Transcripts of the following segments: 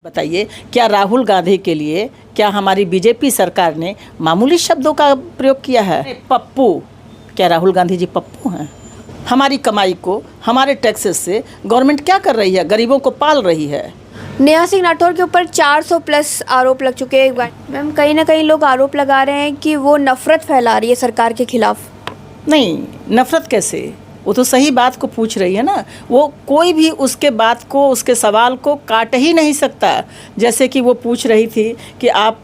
बताइए, क्या राहुल गांधी के लिए क्या हमारी बीजेपी सरकार ने मामूली शब्दों का प्रयोग किया है? पप्पू, क्या राहुल गांधी जी पप्पू हैं? हमारी कमाई को, हमारे टैक्सेस से गवर्नमेंट क्या कर रही है? गरीबों को पाल रही है। नेहा सिंह राठौर के ऊपर 400 प्लस आरोप लग चुके हैं। मैम, कहीं ना कहीं लोग आरोप लगा रहे हैं कि वो नफरत फैला रही है सरकार के खिलाफ। नहीं, नफरत कैसे? वो तो सही बात को पूछ रही है ना। वो कोई भी उसके बात को, उसके सवाल को काट ही नहीं सकता। जैसे कि वो पूछ रही थी कि आप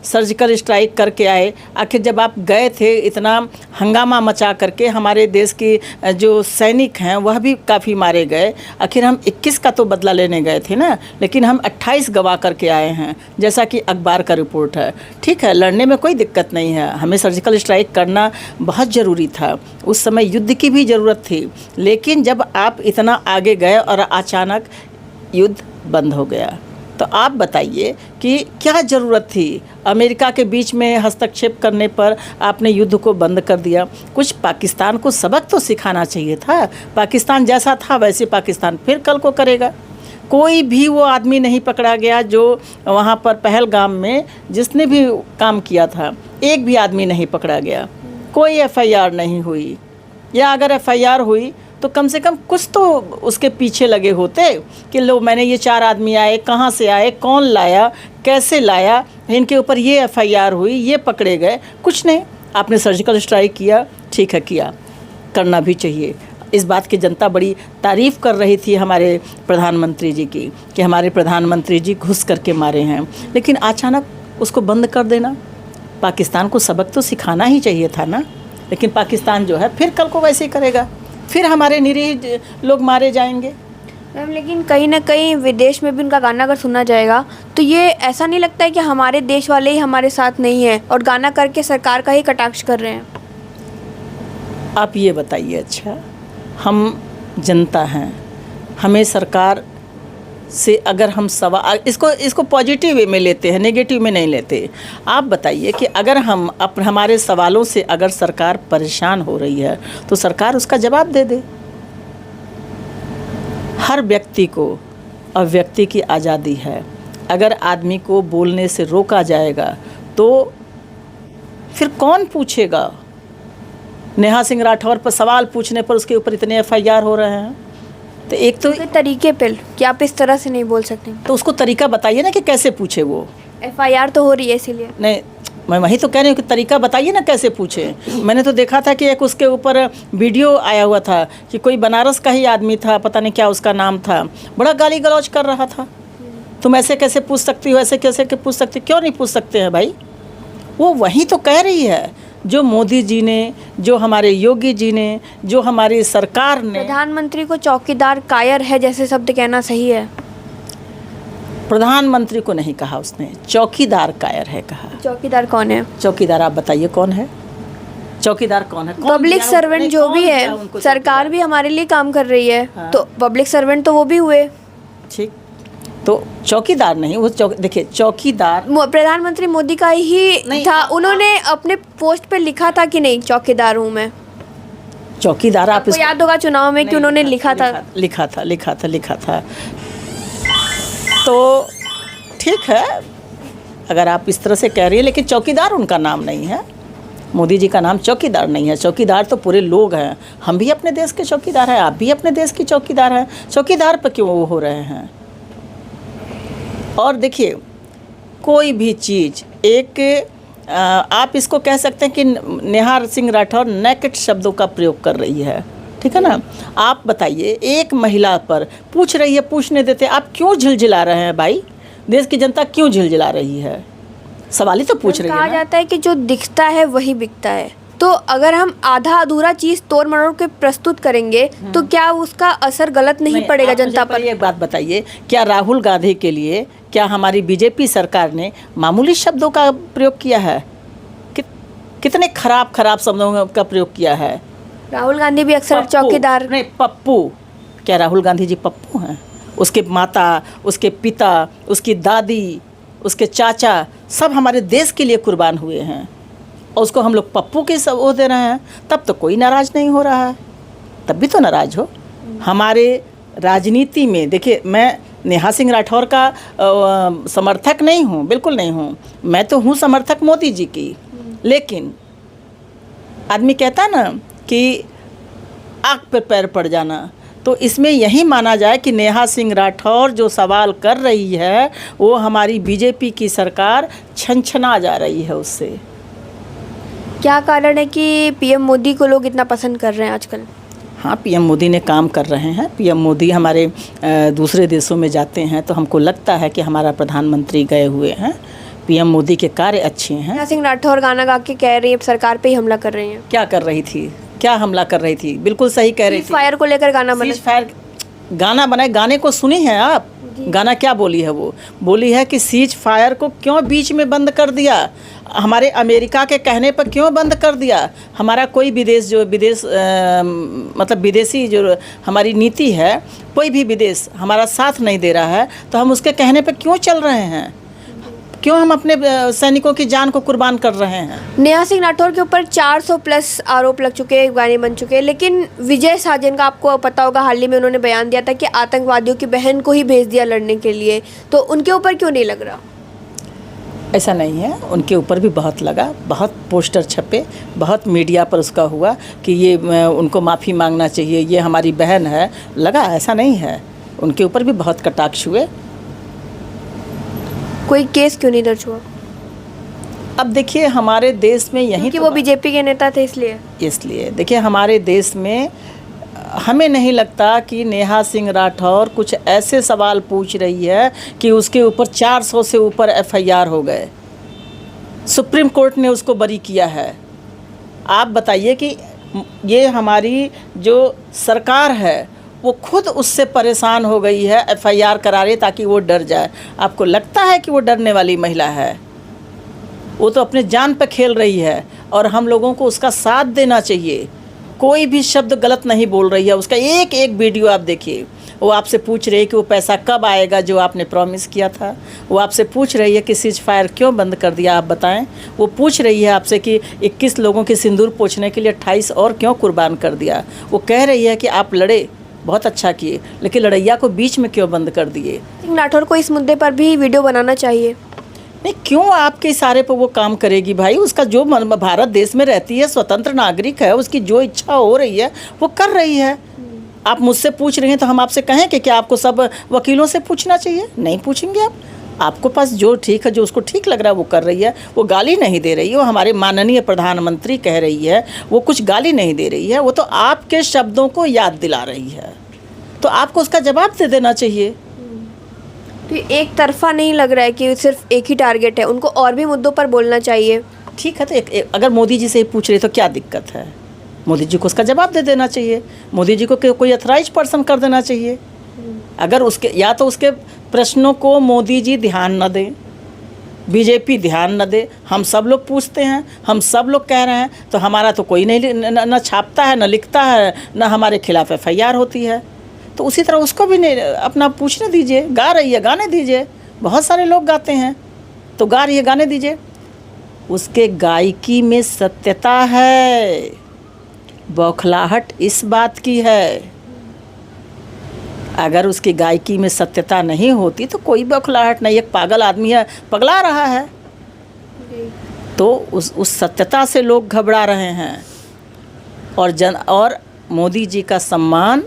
सर्जिकल स्ट्राइक करके आए, आखिर जब आप गए थे इतना हंगामा मचा करके, हमारे देश की जो सैनिक हैं वह भी काफ़ी मारे गए। आखिर हम 21 का तो बदला लेने गए थे ना, लेकिन हम 28 गवा करके आए हैं, जैसा कि अखबार का रिपोर्ट है। ठीक है, लड़ने में कोई दिक्कत नहीं है, हमें सर्जिकल स्ट्राइक करना बहुत ज़रूरी था। उस समय युद्ध की भी ज़रूरत थी, लेकिन जब आप इतना आगे गए और अचानक युद्ध बंद हो गया, तो आप बताइए कि क्या ज़रूरत थी? अमेरिका के बीच में हस्तक्षेप करने पर आपने युद्ध को बंद कर दिया। कुछ पाकिस्तान को सबक तो सिखाना चाहिए था। पाकिस्तान जैसा था वैसे पाकिस्तान फिर कल को करेगा। कोई भी वो आदमी नहीं पकड़ा गया जो वहाँ पर पहलगाम में जिसने भी काम किया था, एक भी आदमी नहीं पकड़ा गया। कोई FIR नहीं हुई, या अगर FIR हुई तो कम से कम कुछ तो उसके पीछे लगे होते कि लो, मैंने ये 4 आदमी आए, कहाँ से आए, कौन लाया, कैसे लाया, इनके ऊपर ये FIR हुई, ये पकड़े गए। कुछ नहीं, आपने सर्जिकल स्ट्राइक किया, ठीक है, किया, करना भी चाहिए। इस बात की जनता बड़ी तारीफ़ कर रही थी हमारे प्रधानमंत्री जी की कि हमारे प्रधानमंत्री जी घुस करके मारे हैं, लेकिन अचानक उसको बंद कर देना, पाकिस्तान को सबक तो सिखाना ही चाहिए था ना। लेकिन पाकिस्तान जो है फिर कल को वैसे ही करेगा, फिर हमारे निरीह लोग मारे जाएंगे। मैम, लेकिन कहीं ना कहीं विदेश में भी उनका गाना अगर सुना जाएगा तो ये ऐसा नहीं लगता है कि हमारे देश वाले ही हमारे साथ नहीं हैं और गाना करके सरकार का ही कटाक्ष कर रहे हैं? आप ये बताइए, अच्छा, हम जनता हैं, हमें सरकार से अगर हम सवाल इसको पॉजिटिव वे में लेते हैं, नेगेटिव में नहीं लेते। आप बताइए कि अगर हम हमारे सवालों से अगर सरकार परेशान हो रही है तो सरकार उसका जवाब दे दे। हर व्यक्ति को अभिव्यक्ति की आज़ादी है। अगर आदमी को बोलने से रोका जाएगा तो फिर कौन पूछेगा? नेहा सिंह राठौर पर सवाल पूछने पर उसके ऊपर इतने FIR हो रहे हैं। तो एक तो तरीके पे कि आप इस तरह से नहीं बोल सकते, तो उसको तरीका बताइए ना कि कैसे पूछे। वो FIR तो हो रही है इसीलिए। नहीं, मैं वही तो कह रही हूँ कि तरीका बताइए ना कैसे पूछे। मैंने तो देखा था कि एक उसके ऊपर वीडियो आया हुआ था कि कोई बनारस का ही आदमी था, पता नहीं क्या उसका नाम था, बड़ा गाली गलौज कर रहा था। तुम ऐसे कैसे पूछ सकती हो, ऐसे कैसे पूछ सकती, क्यों नहीं पूछ सकते हैं भाई? वो वही तो कह रही है जो मोदी जी ने, जो हमारे योगी जी ने, जो हमारी सरकार ने। प्रधानमंत्री को चौकीदार कायर है जैसे शब्द कहना सही है? प्रधानमंत्री को नहीं कहा उसने, चौकीदार कायर है कहा। चौकीदार कौन है? चौकीदार आप बताइए कौन है? चौकीदार कौन है? पब्लिक सर्वेंट जो भी है, सरकार भी हमारे लिए काम कर रही है। हाँ। तो पब्लिक सर्वेंट तो वो भी हुए। ठीक, तो चौकीदार नहीं, वो देखिए, चौकीदार प्रधानमंत्री मोदी का ही था। उन्होंने अपने पोस्ट पे लिखा था कि नहीं, चौकीदार हूँ मैं। चौकीदार आपको याद होगा चुनाव में कि उन्होंने लिखा था। तो ठीक है, अगर आप इस तरह से कह रही है, लेकिन चौकीदार उनका नाम नहीं है। मोदी जी का नाम चौकीदार नहीं है। चौकीदार तो पूरे लोग हैं। हम भी अपने देश के चौकीदार हैं, आप भी अपने देश की चौकीदार हैं। चौकीदार पर क्यों वो हो रहे हैं? और देखिए, कोई भी चीज़ आप इसको कह सकते हैं कि नेहा सिंह राठौर नेकेड शब्दों का प्रयोग कर रही है, ठीक है ना। आप बताइए, एक महिला पर पूछ रही है, पूछने देते आप क्यों झिलझिला रहे हैं भाई? देश की जनता क्यों झिलझिला रही है? सवाल ही तो पूछ रही है। कहा जाता है कि जो दिखता है वही बिकता है। तो अगर हम आधा अधूरा चीज़ तोड़ मरोड़ के प्रस्तुत करेंगे तो क्या उसका असर गलत नहीं पड़ेगा जनता पर? एक बात बताइए, क्या राहुल गांधी के लिए क्या हमारी बीजेपी सरकार ने मामूली शब्दों का प्रयोग किया है? कितने खराब शब्दों का प्रयोग किया है? राहुल गांधी भी अक्सर चौकीदार नहीं, पप्पू, क्या राहुल गांधी जी पप्पू हैं? उसके माता, उसके पिता, उसकी दादी, उसके चाचा सब हमारे देश के लिए कुर्बान हुए हैं, और उसको हम लोग पप्पू के सब वो दे रहे हैं। तब तो कोई नाराज़ नहीं हो रहा है, तब भी तो नाराज़ हो। हमारे राजनीति में देखिए, मैं नेहा सिंह राठौर का समर्थक नहीं हूँ, बिल्कुल नहीं हूँ। मैं तो हूँ समर्थक मोदी जी की। लेकिन आदमी कहता है ना कि आग पर पैर पड़ जाना, तो इसमें यही माना जाए कि नेहा सिंह राठौर जो सवाल कर रही है वो हमारी बीजेपी की सरकार छनछना जा रही है उससे। क्या कारण है कि पीएम मोदी को लोग इतना पसंद कर रहे हैं आजकल? हाँ, पीएम मोदी ने काम कर रहे हैं। पीएम मोदी हमारे दूसरे देशों में जाते हैं तो हमको लगता है कि हमारा प्रधानमंत्री गए हुए हैं। पीएम मोदी के कार्य अच्छे हैं। नेहा सिंह राठौर गाना गा के कह रही है सरकार पे ही हमला कर रही हैं। क्या कर रही थी, क्या हमला कर रही थी? बिल्कुल सही कह रही थी। फायर को लेकर गाना बना। सीज फायर गाना बनाए, गाने को सुनी है आप? गाना क्या बोली है? वो बोली है कि सीज फायर को क्यों बीच में बंद कर दिया, हमारे अमेरिका के कहने पर क्यों बंद कर दिया। हमारा कोई विदेश मतलब विदेशी जो हमारी नीति है, कोई भी विदेश हमारा साथ नहीं दे रहा है, तो हम उसके कहने पर क्यों चल रहे हैं? क्यों हम अपने सैनिकों की जान को कुर्बान कर रहे हैं? नेहा सिंह राठौर के ऊपर 400 प्लस आरोप लग चुके हैं, गाने बन चुके हैं, लेकिन विजय साजन का आपको पता होगा, हाल ही में उन्होंने बयान दिया था कि आतंकवादियों की बहन को ही भेज दिया लड़ने के लिए, तो उनके ऊपर क्यों नहीं लग रहा? ऐसा नहीं है, उनके ऊपर भी बहुत लगा, बहुत पोस्टर छपे, बहुत मीडिया पर उसका हुआ कि ये उनको माफ़ी मांगना चाहिए, ये हमारी बहन है, लगा। ऐसा नहीं है, उनके ऊपर भी बहुत कटाक्ष हुए। कोई केस क्यों नहीं दर्ज हुआ? अब देखिए हमारे देश में यही कि वो बीजेपी के नेता थे इसलिए देखिए हमारे देश में हमें नहीं लगता कि नेहा सिंह राठौर कुछ ऐसे सवाल पूछ रही है कि उसके ऊपर 400 से ऊपर एफआईआर हो गए। सुप्रीम कोर्ट ने उसको बरी किया है। आप बताइए कि ये हमारी जो सरकार है वो खुद उससे परेशान हो गई है, एफआईआर करा रही ताकि वो डर जाए। आपको लगता है कि वो डरने वाली महिला है? वो तो अपने जान पे खेल रही है और हम लोगों को उसका साथ देना चाहिए। कोई भी शब्द गलत नहीं बोल रही है। उसका एक एक वीडियो आप देखिए। वो आपसे पूछ रही है कि वो पैसा कब आएगा जो आपने प्रॉमिस किया था। वो आपसे पूछ रही है कि सीज फायर क्यों बंद कर दिया, आप बताएं। वो पूछ रही है आपसे कि 21 लोगों के सिंदूर पोंछने के लिए 28 और क्यों कुर्बान कर दिया। वो कह रही है कि आप लड़े, बहुत अच्छा किए, लेकिन लड़ैया को बीच में क्यों बंद कर दिए। सिंह राठौर को इस मुद्दे पर भी वीडियो बनाना चाहिए। नहीं, क्यों आपके इशारे पर वो काम करेगी भाई? उसका जो भारत देश में रहती है, स्वतंत्र नागरिक है, उसकी जो इच्छा हो रही है वो कर रही है। आप मुझसे पूछ रहे हैं तो हम आपसे कहें कि क्या आपको सब वकीलों से पूछना चाहिए? नहीं पूछेंगे आप। आपको पास जो ठीक है, जो उसको ठीक लग रहा है वो कर रही है। वो गाली नहीं दे रही है, वो हमारे माननीय प्रधानमंत्री कह रही है, वो कुछ गाली नहीं दे रही है, वो तो आपके शब्दों को याद दिला रही है। तो आपको उसका जवाब दे देना चाहिए। तो एक तरफा नहीं लग रहा है कि सिर्फ एक ही टारगेट है, उनको और भी मुद्दों पर बोलना चाहिए। ठीक है, तो अगर मोदी जी से पूछ रहे तो क्या दिक्कत है? मोदी जी को उसका जवाब दे देना चाहिए। मोदी जी को कोई अथराइज पर्सन कर देना चाहिए। अगर उसके या तो उसके प्रश्नों को मोदी जी ध्यान न दें, बीजेपी ध्यान न दे, हम सब लोग पूछते हैं, हम सब लोग कह रहे हैं, तो हमारा तो कोई नहीं न छापता है, न लिखता है, न हमारे खिलाफ एफआईआर होती है। तो उसी तरह उसको भी नहीं अपना पूछने दीजिए। गा रही है, गाने दीजिए। बहुत सारे लोग गाते हैं, तो गा रही है, गाने दीजिए। उसके गायकी में सत्यता है, बौखलाहट इस बात की है। अगर उसकी गायकी में सत्यता नहीं होती तो कोई बौखलाहट नहीं। एक पागल आदमी है, पगला रहा है, तो उस सत्यता से लोग घबरा रहे हैं। और मोदी जी का सम्मान,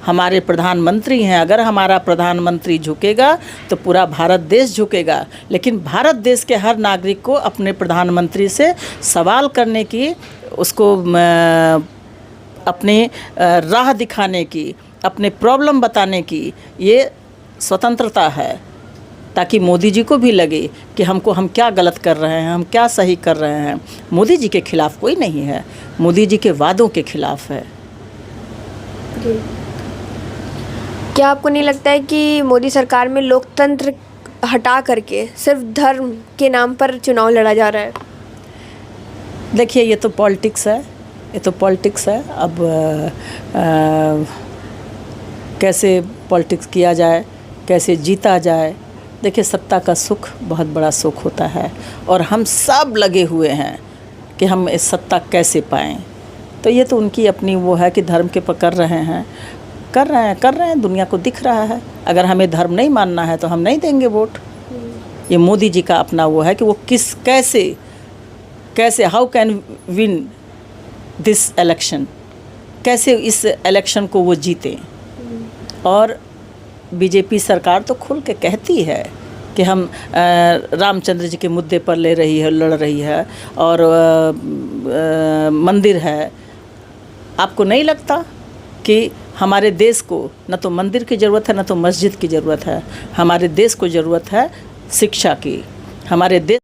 हमारे प्रधानमंत्री हैं, अगर हमारा प्रधानमंत्री झुकेगा तो पूरा भारत देश झुकेगा। लेकिन भारत देश के हर नागरिक को अपने प्रधानमंत्री से सवाल करने की, उसको अपने राह दिखाने की, अपने प्रॉब्लम बताने की ये स्वतंत्रता है, ताकि मोदी जी को भी लगे कि हम क्या गलत कर रहे हैं, हम क्या सही कर रहे हैं। मोदी जी के खिलाफ कोई नहीं है, मोदी जी के वादों के खिलाफ है। क्या आपको नहीं लगता है कि मोदी सरकार में लोकतंत्र हटा करके सिर्फ धर्म के नाम पर चुनाव लड़ा जा रहा है? देखिए, ये तो पॉलिटिक्स है, ये तो पॉलिटिक्स है। अब कैसे पॉलिटिक्स किया जाए, कैसे जीता जाए। देखिए, सत्ता का सुख बहुत बड़ा सुख होता है और हम सब लगे हुए हैं कि हम इस सत्ता कैसे पाएं। तो ये तो उनकी अपनी वो है कि धर्म के पकड़ रहे हैं। कर रहे हैं, दुनिया को दिख रहा है। अगर हमें धर्म नहीं मानना है तो हम नहीं देंगे वोट। ये मोदी जी का अपना वो है कि वो कैसे how can win this election, कैसे इस इलेक्शन को वो जीते। और बीजेपी सरकार तो खुल के कहती है कि हम रामचंद्र जी के मुद्दे पर लड़ रही है और मंदिर है। आपको नहीं लगता कि हमारे देश को न तो मंदिर की ज़रूरत है, न तो मस्जिद की ज़रूरत है। हमारे देश को ज़रूरत है शिक्षा की। हमारे देश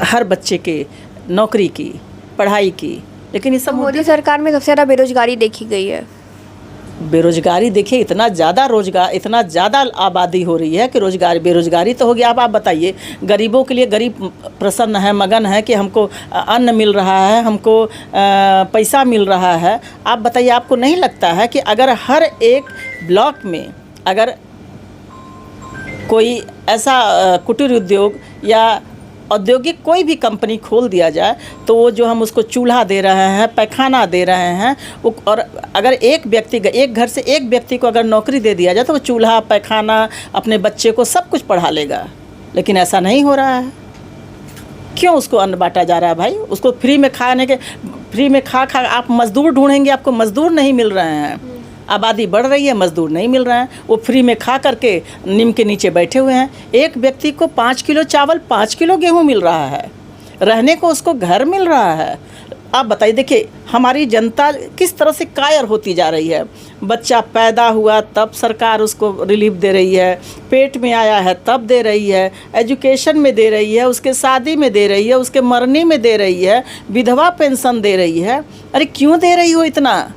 हर बच्चे के नौकरी की, पढ़ाई की। लेकिन इस सब मोदी सरकार में सबसे ज़्यादा बेरोजगारी देखी गई है। बेरोजगारी देखिए, इतना ज़्यादा आबादी हो रही है कि बेरोजगारी तो होगी। आप बताइए, गरीबों के लिए गरीब प्रसन्न है, मगन है कि हमको अन्न मिल रहा है, हमको पैसा मिल रहा है। आप बताइए, आपको नहीं लगता है कि अगर हर एक ब्लॉक में अगर कोई ऐसा कुटीर उद्योग या औद्योगिक कोई भी कंपनी खोल दिया जाए तो वो जो हम उसको चूल्हा दे रहे हैं, पैखाना दे रहे हैं, वो और अगर एक घर से एक व्यक्ति को अगर नौकरी दे दिया जाए तो वो चूल्हा, पैखाना, अपने बच्चे को सब कुछ पढ़ा लेगा। लेकिन ऐसा नहीं हो रहा है। क्यों उसको अन्न बांटा जा रहा है भाई? उसको फ्री में खा आप मज़दूर ढूंढेंगे, आपको मज़दूर नहीं मिल रहे हैं। आबादी बढ़ रही है, मज़दूर नहीं मिल रहे हैं। वो फ्री में खा करके नीम के नीचे बैठे हुए हैं। एक व्यक्ति को 5 किलो चावल, 5 किलो गेहूं मिल रहा है, रहने को उसको घर मिल रहा है। आप बताइए, देखिए हमारी जनता किस तरह से कायर होती जा रही है। बच्चा पैदा हुआ तब सरकार उसको रिलीफ दे रही है, पेट में आया है तब दे रही है, एजुकेशन में दे रही है, उसके शादी में दे रही है, उसके मरने में दे रही है, विधवा पेंशन दे रही है। अरे क्यों दे रही हो इतना?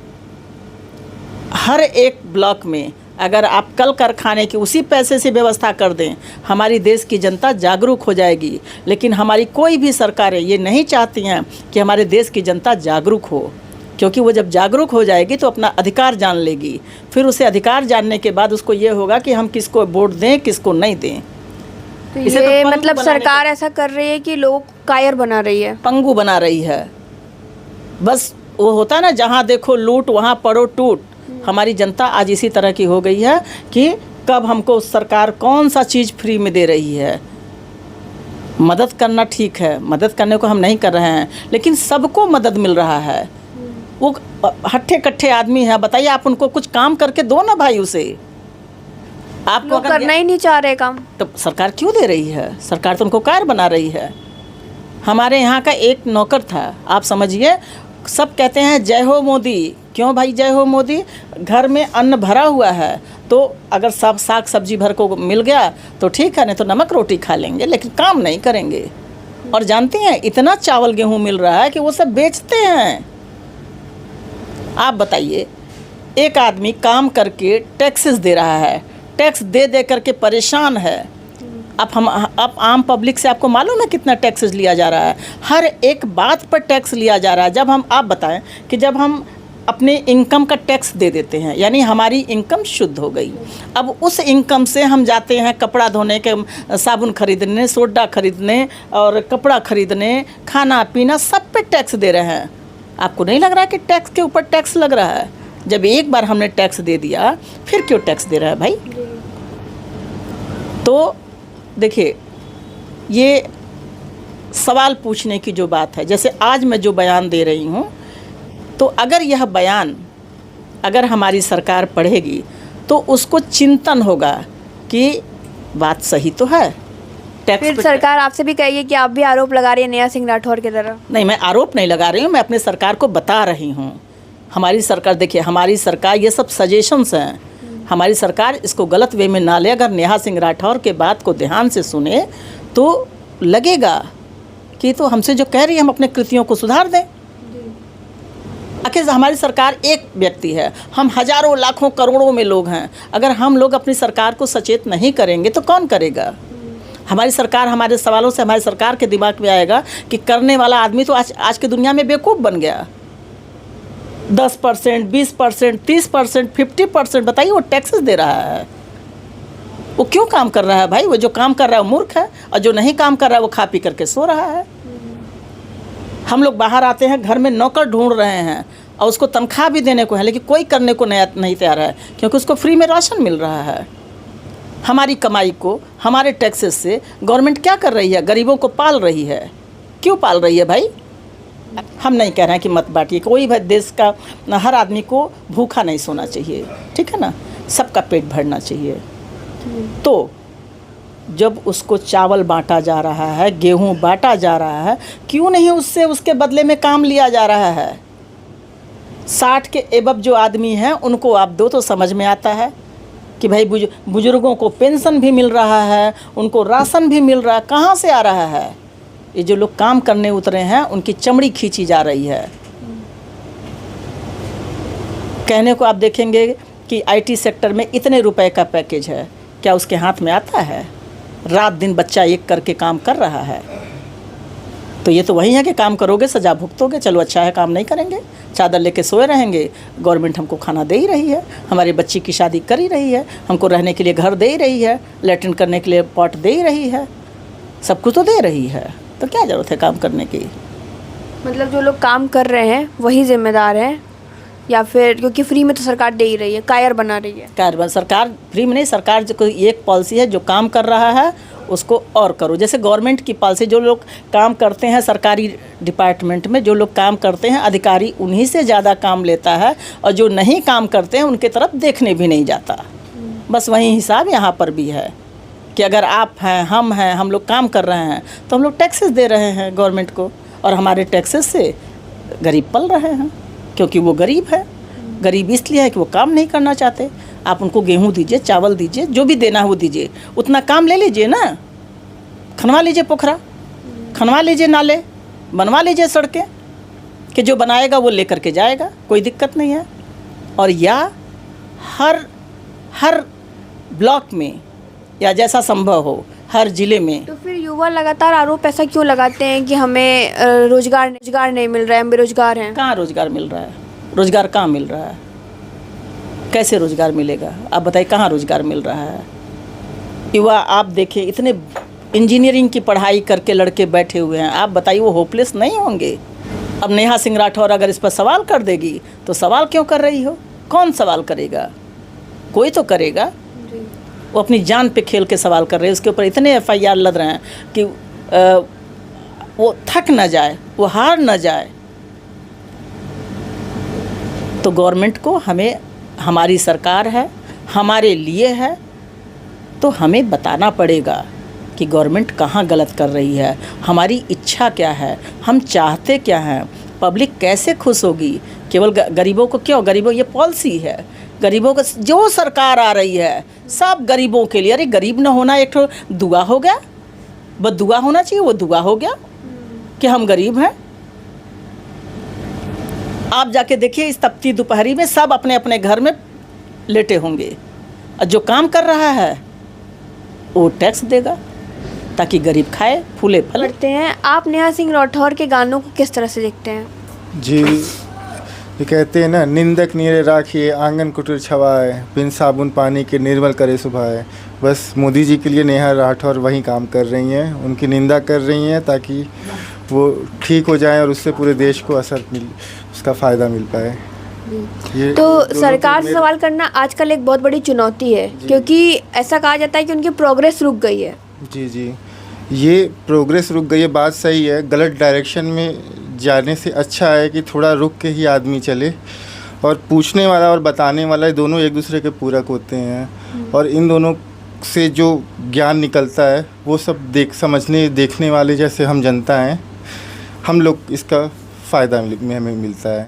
हर एक ब्लॉक में अगर आप कल कारखाने की उसी पैसे से व्यवस्था कर दें, हमारी देश की जनता जागरूक हो जाएगी। लेकिन हमारी कोई भी सरकारें ये नहीं चाहती हैं कि हमारे देश की जनता जागरूक हो, क्योंकि वो जब जागरूक हो जाएगी तो अपना अधिकार जान लेगी। फिर उसे अधिकार जानने के बाद उसको ये होगा कि हम किसको वोट दें, किसको नहीं दें। तो ये मतलब सरकार ऐसा कर रही है कि लोग कायर बना रही है, पंगु बना रही है। बस वो होता ना, जहाँ देखो लूट वहाँ पड़ो टूट। हमारी जनता आज इसी तरह की हो गई है कि कब हमको सरकार कौन सा चीज़ फ्री में दे रही है। मदद करना ठीक है, मदद करने को हम नहीं कर रहे हैं, लेकिन सबको मदद मिल रहा है। वो हट्ठे कट्ठे आदमी है, बताइए आप उनको कुछ काम करके दो ना भाई। उसे आपको करना ही नहीं चाह रहे काम, तो सरकार क्यों दे रही है? सरकार तो उनको कायर बना रही है। हमारे यहाँ का एक नौकर था, आप समझिए, सब कहते हैं जय हो मोदी। क्यों भाई जय हो मोदी? घर में अन्न भरा हुआ है तो अगर सब साग सब्जी भर को मिल गया तो ठीक है, नहीं तो नमक रोटी खा लेंगे, लेकिन काम नहीं करेंगे। और जानते हैं इतना चावल गेहूं मिल रहा है कि वो सब बेचते हैं। आप बताइए, एक आदमी काम करके टैक्सेस दे रहा है, टैक्स दे करके परेशान है। अब आम पब्लिक से आपको मालूम है कितना टैक्सेस लिया जा रहा है? हर एक बात पर टैक्स लिया जा रहा है। आप बताएं कि जब हम अपने इनकम का टैक्स दे देते हैं, यानी हमारी इनकम शुद्ध हो गई। अब उस इनकम से हम जाते हैं कपड़ा धोने के, साबुन खरीदने, सोडा खरीदने और कपड़ा खरीदने, खाना पीना, सब पे टैक्स दे रहे हैं। आपको नहीं लग रहा है कि टैक्स के ऊपर टैक्स लग रहा है? जब एक बार हमने टैक्स दे दिया फिर क्यों टैक्स दे रहा है भाई? तो देखिए, ये सवाल पूछने की जो बात है, जैसे आज मैं जो बयान दे रही हूँ, तो अगर यह बयान अगर हमारी सरकार पढ़ेगी तो उसको चिंतन होगा कि बात सही तो है। फिर सरकार आपसे भी कहिए कि आप भी आरोप लगा रही है नेहा सिंह राठौर की तरह। नहीं, मैं आरोप नहीं लगा रही हूँ, मैं अपने सरकार को बता रही हूँ। हमारी सरकार, देखिए हमारी सरकार, ये सब सजेशंस हैं। हमारी सरकार इसको गलत वे में ना ले। अगर नेहा सिंह राठौर के बात को ध्यान से सुने तो लगेगा कि तो हमसे जो कह रही है हम अपने कृतियों को सुधार दें। आखिर हमारी सरकार एक व्यक्ति है, हम हजारों लाखों करोड़ों में लोग हैं। अगर हम लोग अपनी सरकार को सचेत नहीं करेंगे तो कौन करेगा? हमारी सरकार, हमारे सवालों से हमारी सरकार के दिमाग में आएगा कि करने वाला आदमी तो आज की दुनिया में बेवकूफ़ बन गया। 10%, 20%, 30%, 50%, बताइए वो टैक्सेस दे रहा है। वो क्यों काम कर रहा है भाई? वो जो काम कर रहा है वो मूर्ख है, और जो नहीं काम कर रहा है वो खा पी करके सो रहा है। हम लोग बाहर आते हैं, घर में नौकर ढूंढ रहे हैं, और उसको तनख्वाह भी देने को है, लेकिन कोई करने को नहीं तैयार है, क्योंकि उसको फ्री में राशन मिल रहा है। हमारी कमाई को, हमारे टैक्सेस से गवर्नमेंट क्या कर रही है? गरीबों को पाल रही है। क्यों पाल रही है भाई? हम नहीं कह रहे हैं कि मत बांटिए, कोई भी देश का हर आदमी को भूखा नहीं सोना चाहिए, ठीक है ना, सबका पेट भरना चाहिए। तो जब उसको चावल बांटा जा रहा है, गेहूं बांटा जा रहा है, क्यों नहीं उससे उसके बदले में काम लिया जा रहा है? 60 के एबव जो आदमी हैं उनको आप दो तो समझ में आता है कि भाई बुजुर्गों को पेंशन भी मिल रहा है, उनको राशन भी मिल रहा है। कहाँ से आ रहा है? ये जो लोग काम करने उतरे हैं उनकी चमड़ी खींची जा रही है। कहने को आप देखेंगे कि आईटी सेक्टर में इतने रुपए का पैकेज है, क्या उसके हाथ में आता है? रात दिन बच्चा एक करके काम कर रहा है। तो ये तो वही है कि काम करोगे सजा भुगतोगे। चलो अच्छा है, काम नहीं करेंगे, चादर लेके सोए रहेंगे। गवर्नमेंट हमको खाना दे ही रही है, हमारे बच्ची की शादी कर ही रही है, हमको रहने के लिए घर दे ही रही है, लैट्रिन करने के लिए पॉट दे ही रही है, सब कुछ तो दे रही है। तो क्या ज़रूरत है काम करने की? मतलब जो लोग काम कर रहे हैं वही जिम्मेदार हैं, या फिर क्योंकि फ्री में तो सरकार दे ही रही है, कायर बना रही है? कायर सरकार फ्री में नहीं, सरकार जो कोई एक पॉलिसी है, जो काम कर रहा है उसको और करो। जैसे गवर्नमेंट की पॉलिसी, जो लोग काम करते हैं सरकारी डिपार्टमेंट में, जो लोग काम करते हैं अधिकारी उन्हीं से ज़्यादा काम लेता है, और जो नहीं काम करते हैं उनके तरफ देखने भी नहीं जाता। बस वही हिसाब यहाँ पर भी है कि अगर आप हैं, हम लोग काम कर रहे हैं तो हम लोग टैक्सेस दे रहे हैं गवर्नमेंट को, और हमारे टैक्सेस से गरीब पल रहे हैं, क्योंकि वो गरीब है। गरीब इसलिए है कि वो काम नहीं करना चाहते। आप उनको गेहूं दीजिए, चावल दीजिए, जो भी देना है वो दीजिए, उतना काम ले लीजिए ना, खनवा लीजिए पोखरा, खनवा लीजिए नाले, बनवा लीजिए सड़कें, कि जो बनाएगा वो लेकर के जाएगा, कोई दिक्कत नहीं है। और या हर ब्लॉक में या जैसा संभव हो हर ज़िले में। तो फिर युवा लगातार आरोप ऐसा क्यों लगाते हैं कि हमें रोजगार नहीं मिल रहा है, हम बेरोजगार हैं? कहाँ रोजगार मिल रहा है? रोजगार कहाँ मिल रहा है? कैसे रोजगार मिलेगा? आप बताइए, कहाँ रोजगार मिल रहा है? युवा आप देखिए, इतने इंजीनियरिंग की पढ़ाई करके लड़के बैठे हुए हैं, आप बताइए वो होपलेस नहीं होंगे? अब नेहा सिंह राठौर अगर इस पर सवाल कर देगी तो सवाल क्यों कर रही हो? कौन सवाल करेगा? कोई तो करेगा। वो अपनी जान पे खेल के सवाल कर रहे हैं, उसके ऊपर इतने FIR लद रहे हैं कि वो थक न जाए, वो हार न जाए। तो गवर्नमेंट को, हमें, हमारी सरकार है, हमारे लिए है, तो हमें बताना पड़ेगा कि गवर्नमेंट कहाँ गलत कर रही है, हमारी इच्छा क्या है, हम चाहते क्या हैं, पब्लिक कैसे खुश होगी। केवल गरीबों को क्यों? गरीबों, ये पॉलिसी है, गरीबों को जो सरकार आ रही है सब गरीबों के लिए। अरे गरीब न होना एक तो दुआ हो गया, बस दुआ होना चाहिए, वो दुआ हो गया कि हम गरीब हैं। आप जाके देखिए, इस तपती दोपहरी में सब अपने अपने घर में लेटे होंगे, और जो काम कर रहा है वो टैक्स देगा ताकि गरीब खाए, फूले फले। करते हैं। आप नेहा सिंह राठौर के गानों को किस तरह से देखते हैं? जी, ये कहते हैं ना, निंदक नीरे राखिए आंगन कुटीर छवाए, बिन साबुन पानी के निर्मल करे सुभाए। बस मोदी जी के लिए नेहा राठौर वही काम कर रही हैं, उनकी निंदा कर रही हैं ताकि वो ठीक हो जाएं और उससे पूरे देश को उसका फ़ायदा मिल पाए। ये तो सरकार से सवाल करना आजकल एक बहुत बड़ी चुनौती है, क्योंकि ऐसा कहा जाता है कि उनकी प्रोग्रेस रुक गई है। जी, ये प्रोग्रेस रुक गई है, बात सही है। गलत डायरेक्शन में जाने से अच्छा है कि थोड़ा रुक के ही आदमी चले, और पूछने वाला और बताने वाला दोनों एक दूसरे के पूरक होते हैं, और इन दोनों से जो ज्ञान निकलता है वो सब समझने देखने वाले जैसे हम जनता हैं, हम लोग इसका फ़ायदा हमें मिलता है।